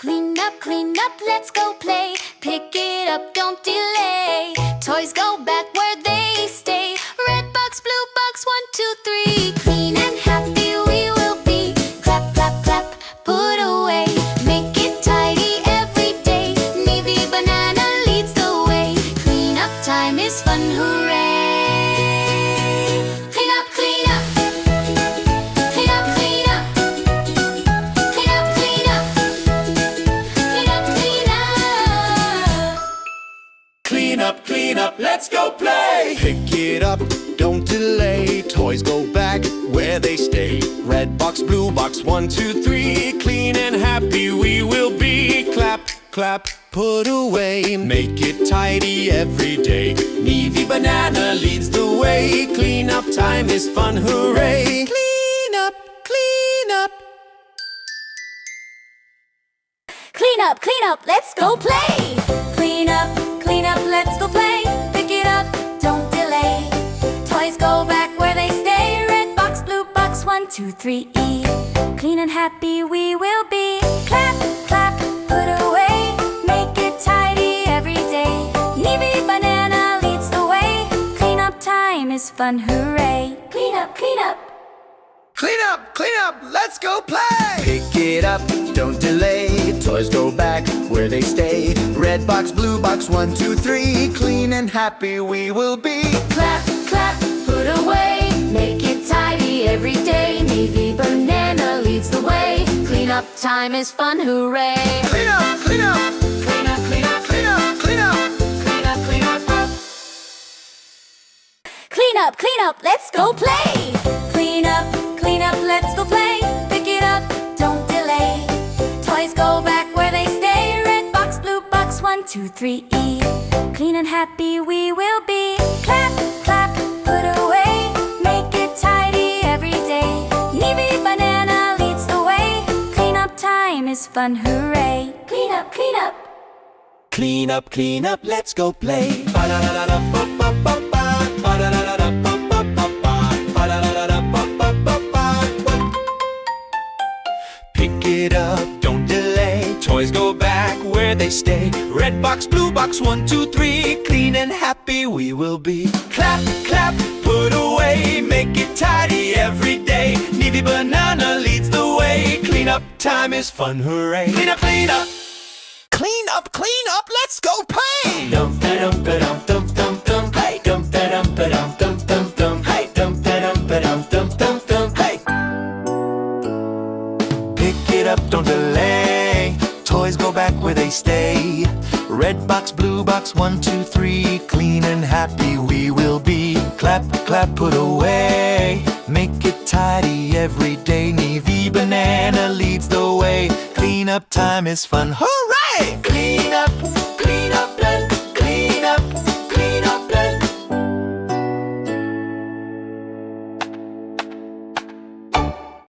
clean up, let's go play. Pick it up, don't delay. Toys go back where they stay. Red box, blue box, 1, 2, 3. Clean and happy we will be. Clap, clap, clap, put away. Make it tidy every day. NiVi Banana leads the way. Clean up time is fun, hooray! Clean up, clean up. Clean up, clean up. Clean up, clean up. Clean up, clean up. Clean up, clean up, let's go play. Pick it up, don't delay. Toys go back where they stay. Red box, blue box, 1, 2, 3. Clean and happy we will be. Clap, clap, put away. Make it tidy every day. NiVi Banana leads the way. Clean up time is fun, hooray! Clean up, clean up. Clean up, let's go play. Clean up, let's go play. Pick it up, don't delay. Toys go back where they stay. Red box, blue box, 1, 2, 3. Clean and happy we will be. Clap, clap, put away. Make it tidy every day. NiVi Banana leads the way. Clean up time is fun, hooray! Clean up, clean up. Clean up, let's go play! Pick it up, don't delay. Toys go back where they stay. Red box, blue box, 1, 2, 3. Clean and happy we will be. Clap, clap, put away. Make it tidy every day. NiVi Banana leads the way. Clean up time is fun, hooray! Clean up, clean up. Clean up, clean up, clean up, clean up. Clean up, clean up, up. Clean up, let's go play. Clean up, let's go play. Pick it up, don't delay. Toys go back where they stay. Red box, blue box, 1, 2, 3. Clean and happy we will be. Clap, clap, put away. Make it tidy every day. NiVi Banana leads the way. Clean up time is fun, hooray! Clean up, clean up. Clean up, let's go play. Ba-da-da-da-da-ba-ba-ba-ba. Ba-da-da-da-da-ba-ba-ba-ba. Ba-da-da-da-da-ba-ba-ba-ba. Pick it up, don't delay. Toys go back where they stay. Red box, blue box, 1, 2, 3. Clean and happy we will be. Clap, clap, put away. Make it tidy every day. NiVi Banana leads the way. Clean up time is fun, hooray! Clean up, clean up. Clean up, let's go play! Dum da dum ba dum dum dum dum. Hey, dum da dum ba dum dum dum dum. Hey, dum da dum ba dum dum dum dum. Hey. Pick it up, don't delay. Toys go back where they stay. Red box, blue box, 1, 2, 3. Clean and happy we will be. Clap, clap, put away. Make it tidy every day. NiVi Banana leads the way. Clean up time is fun, hooray! Clean up,